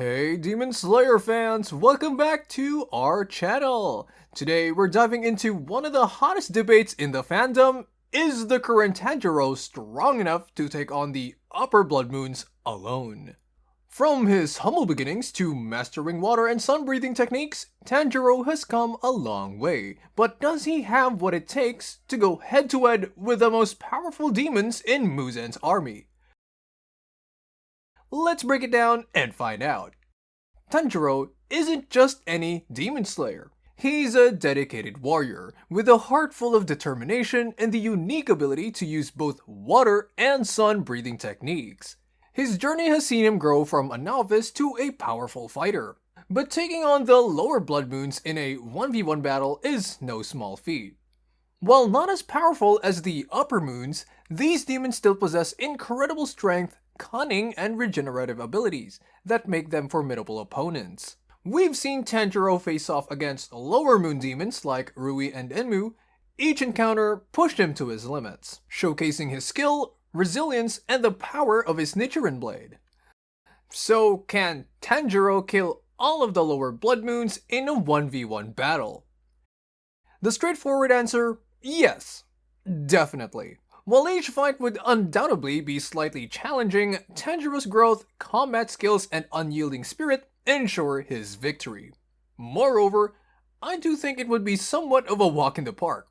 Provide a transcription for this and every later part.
Hey Demon Slayer fans, welcome back to our channel! Today we're diving into one of the hottest debates in the fandom. Is the current Tanjiro strong enough to take on the upper blood moons alone? From his humble beginnings to mastering water and sun breathing techniques, Tanjiro has come a long way. But does he have what it takes to go head to head with the most powerful demons in Muzen's army? Let's break it down and find out. Tanjiro isn't just any demon slayer. He's a dedicated warrior with a heart full of determination and the unique ability to use both water and sun breathing techniques. His journey has seen him grow from a novice to a powerful fighter. But taking on the lower blood moons in a 1v1 battle is no small feat. While not as powerful as the upper moons, these demons still possess incredible strength, cunning, and regenerative abilities that make them formidable opponents. We've seen Tanjiro face off against lower moon demons like Rui and Enmu. Each encounter pushed him to his limits, showcasing his skill, resilience, and the power of his Nichiren blade. So can Tanjiro kill all of the lower blood moons in a 1v1 battle? The straightforward answer, yes, definitely. While each fight would undoubtedly be slightly challenging, Tanjiro's growth, combat skills, and unyielding spirit ensure his victory. Moreover, I do think it would be somewhat of a walk in the park.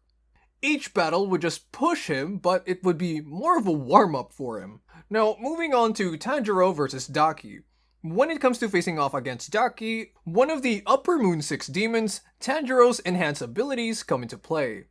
Each battle would just push him, but it would be more of a warm-up for him. Now, moving on to Tanjiro versus Daki. When it comes to facing off against Daki, one of the Upper Moon 6 demons, Tanjiro's enhanced abilities come into play.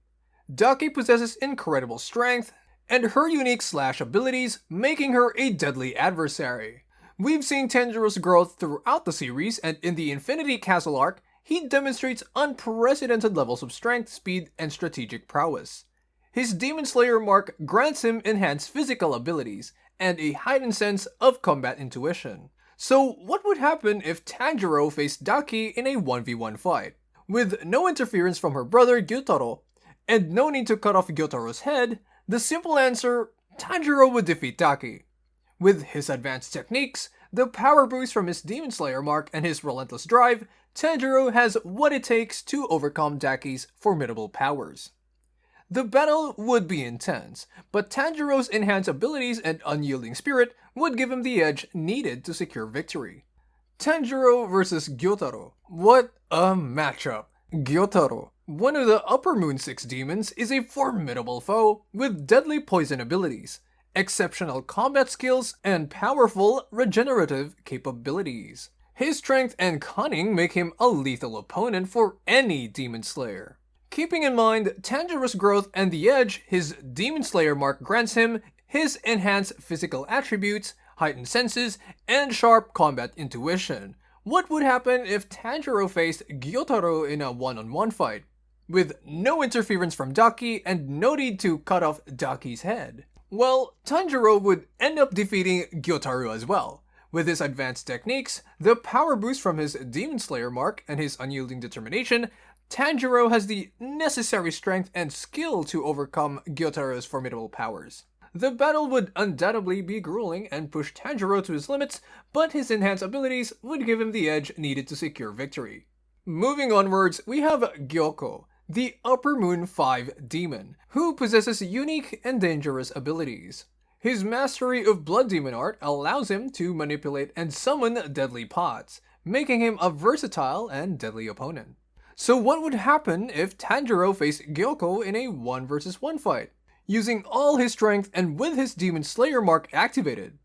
Daki possesses incredible strength, and her unique slash abilities making her a deadly adversary. We've seen Tanjiro's growth throughout the series, and in the Infinity Castle arc, he demonstrates unprecedented levels of strength, speed, and strategic prowess. His Demon Slayer mark grants him enhanced physical abilities, and a heightened sense of combat intuition. So what would happen if Tanjiro faced Daki in a 1v1 fight? With no interference from her brother Gyutaro, and no need to cut off Gyutaro's head, the simple answer, Tanjiro would defeat Daki. With his advanced techniques, the power boost from his Demon Slayer mark, and his relentless drive, Tanjiro has what it takes to overcome Daki's formidable powers. The battle would be intense, but Tanjiro's enhanced abilities and unyielding spirit would give him the edge needed to secure victory. Tanjiro versus Gyutaro. What a matchup! Gyutaro, one of the Upper Moon 6 demons, is a formidable foe with deadly poison abilities, exceptional combat skills, and powerful regenerative capabilities. His strength and cunning make him a lethal opponent for any Demon Slayer. Keeping in mind Tanjiro's growth and the edge his Demon Slayer mark grants him, his enhanced physical attributes, heightened senses, and sharp combat intuition, what would happen if Tanjiro faced Gyutaro in a one-on-one fight, with no interference from Daki and no need to cut off Daki's head? Well, Tanjiro would end up defeating Gyutaro as well. With his advanced techniques, the power boost from his Demon Slayer mark, and his unyielding determination, Tanjiro has the necessary strength and skill to overcome Gyutaro's formidable powers. The battle would undoubtedly be grueling and push Tanjiro to his limits, but his enhanced abilities would give him the edge needed to secure victory. Moving onwards, we have Gyoko, the Upper Moon 5 demon, who possesses unique and dangerous abilities. His mastery of Blood Demon art allows him to manipulate and summon deadly pots, making him a versatile and deadly opponent. So what would happen if Tanjiro faced Gyoko in a 1 vs 1 fight? Using all his strength and with his Demon Slayer mark activated,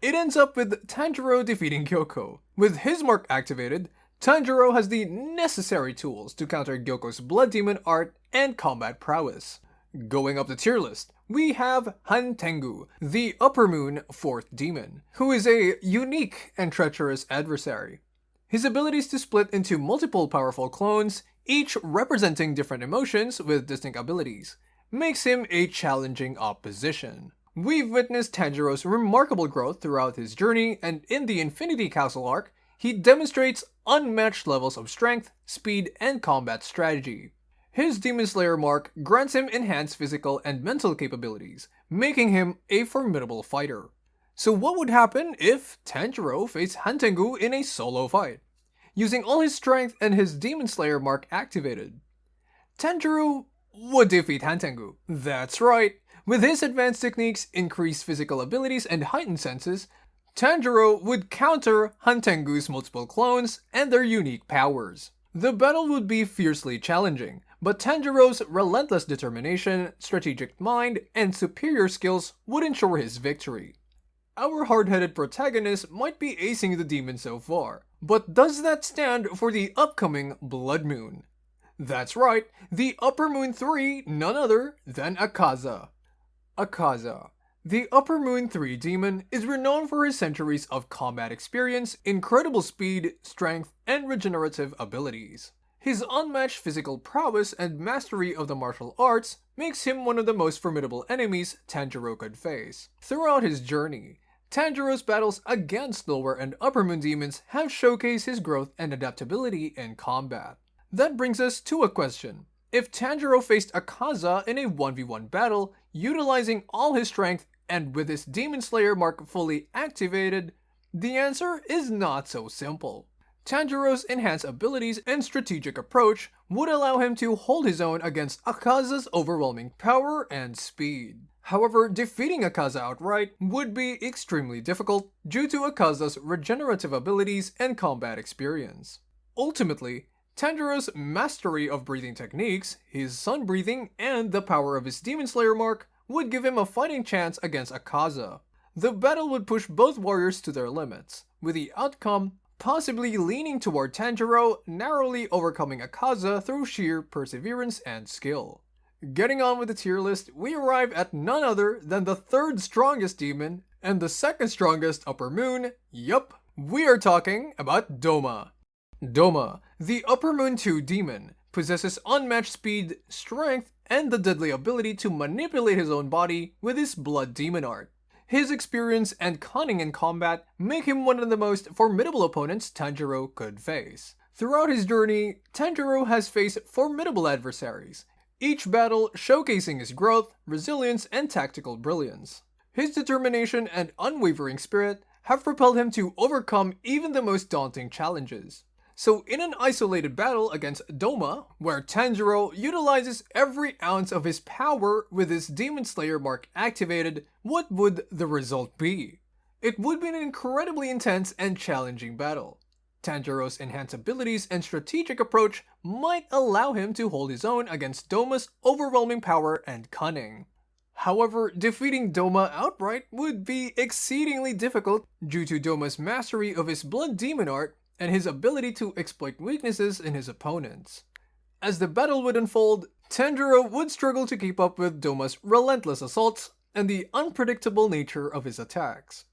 it ends up with Tanjiro defeating Gyoko. With his mark activated, Tanjiro has the necessary tools to counter Gyoko's Blood Demon art and combat prowess. Going up the tier list, we have Han Tengu, the Upper Moon 4th demon, who is a unique and treacherous adversary. His abilities to split into multiple powerful clones, each representing different emotions with distinct abilities, makes him a challenging opposition. We've witnessed Tanjiro's remarkable growth throughout his journey, and in the Infinity Castle arc, he demonstrates unmatched levels of strength, speed, and combat strategy. His Demon Slayer mark grants him enhanced physical and mental capabilities, making him a formidable fighter. So what would happen if Tanjiro faced Hantengu in a solo fight, using all his strength and his Demon Slayer mark activated? Tanjiro would defeat Hantengu. That's right. With his advanced techniques, increased physical abilities, and heightened senses, Tanjiro would counter Hantengu's multiple clones and their unique powers. The battle would be fiercely challenging, but Tanjiro's relentless determination, strategic mind, and superior skills would ensure his victory. Our hard-headed protagonist might be acing the demon so far, but does that stand for the upcoming Blood Moon? That's right, the Upper Moon 3, none other than Akaza. Akaza. The Upper Moon 3 demon is renowned for his centuries of combat experience, incredible speed, strength, and regenerative abilities. His unmatched physical prowess and mastery of the martial arts makes him one of the most formidable enemies Tanjiro could face. Throughout his journey, Tanjiro's battles against lower and upper moon demons have showcased his growth and adaptability in combat. That brings us to a question. If Tanjiro faced Akaza in a 1v1 battle, utilizing all his strength and with his Demon Slayer mark fully activated, the answer is not so simple. Tanjiro's enhanced abilities and strategic approach would allow him to hold his own against Akaza's overwhelming power and speed. However, defeating Akaza outright would be extremely difficult due to Akaza's regenerative abilities and combat experience. Ultimately, Tanjiro's mastery of breathing techniques, his sun breathing, and the power of his Demon Slayer mark would give him a fighting chance against Akaza. The battle would push both warriors to their limits, with the outcome possibly leaning toward Tanjiro narrowly overcoming Akaza through sheer perseverance and skill. Getting on with the tier list, we arrive at none other than the third strongest demon and the second strongest upper moon. Yup, we are talking about Doma. Doma, the Upper Moon 2 demon, possesses unmatched speed, strength, and the deadly ability to manipulate his own body with his blood demon art. His experience and cunning in combat make him one of the most formidable opponents Tanjiro could face. Throughout his journey, Tanjiro has faced formidable adversaries, each battle showcasing his growth, resilience, and tactical brilliance. His determination and unwavering spirit have propelled him to overcome even the most daunting challenges. So in an isolated battle against Doma, where Tanjiro utilizes every ounce of his power with his Demon Slayer mark activated, what would the result be? It would be an incredibly intense and challenging battle. Tanjiro's enhanced abilities and strategic approach might allow him to hold his own against Doma's overwhelming power and cunning. However, defeating Doma outright would be exceedingly difficult due to Doma's mastery of his blood demon art and his ability to exploit weaknesses in his opponents. As the battle would unfold, Tanjiro would struggle to keep up with Doma's relentless assaults and the unpredictable nature of his attacks.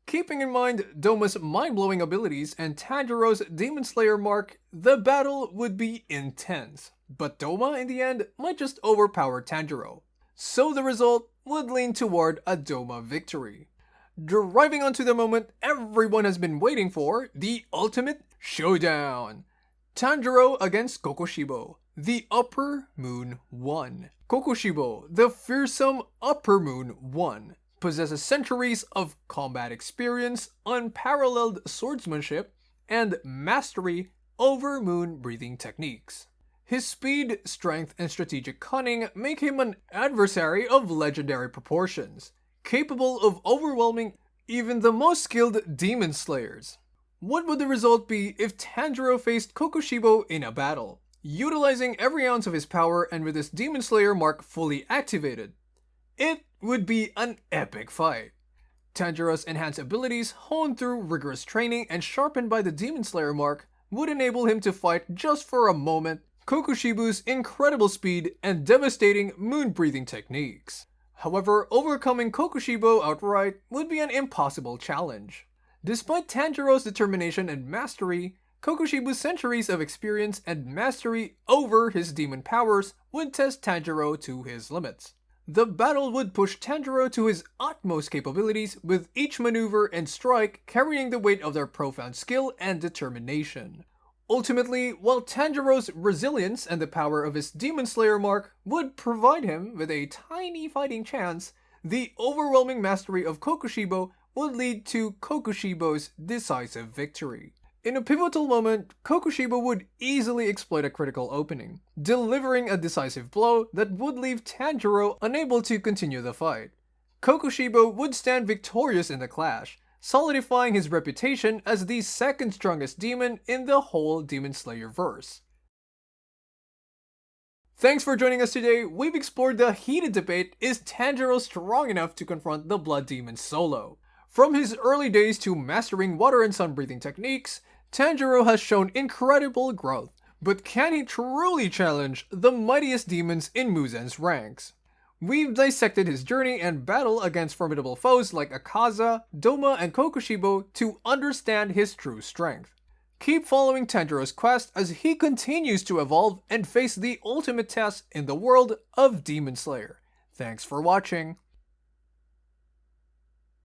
Keeping in mind Doma's mind-blowing abilities and Tanjiro's Demon Slayer mark, the battle would be intense, but Doma in the end might just overpower Tanjiro, so the result would lean toward a Doma victory. Driving onto the moment everyone has been waiting for, the ultimate showdown. Tanjiro against Kokoshibo, the Upper Moon 1. Kokoshibo, the fearsome Upper Moon 1, possesses centuries of combat experience, unparalleled swordsmanship, and mastery over moon breathing techniques. His speed, strength, and strategic cunning make him an adversary of legendary proportions, capable of overwhelming even the most skilled demon slayers. What would the result be if Tanjiro faced Kokoshibo in a battle, utilizing every ounce of his power and with his Demon Slayer mark fully activated? It would be an epic fight. Tanjiro's enhanced abilities, honed through rigorous training and sharpened by the Demon Slayer mark, would enable him to fight just for a moment Kokoshibo's incredible speed and devastating moon-breathing techniques. However, overcoming Kokoshibo outright would be an impossible challenge. Despite Tanjiro's determination and mastery, Kokoshibo's centuries of experience and mastery over his demon powers would test Tanjiro to his limits. The battle would push Tanjiro to his utmost capabilities, with each maneuver and strike carrying the weight of their profound skill and determination. Ultimately, while Tanjiro's resilience and the power of his Demon Slayer mark would provide him with a tiny fighting chance, the overwhelming mastery of Kokoshibo would lead to Kokushibo's decisive victory. In a pivotal moment, Kokushibo would easily exploit a critical opening, delivering a decisive blow that would leave Tanjiro unable to continue the fight. Kokushibo would stand victorious in the clash, solidifying his reputation as the second strongest demon in the whole Demon Slayer verse. Thanks for joining us today. We've explored the heated debate: is Tanjiro strong enough to confront the Blood Demon solo? From his early days to mastering water and sun breathing techniques, Tanjiro has shown incredible growth, but can he truly challenge the mightiest demons in Muzen's ranks? We've dissected his journey and battle against formidable foes like Akaza, Doma, and Kokushibo to understand his true strength. Keep following Tanjiro's quest as he continues to evolve and face the ultimate test in the world of Demon Slayer. Thanks for watching.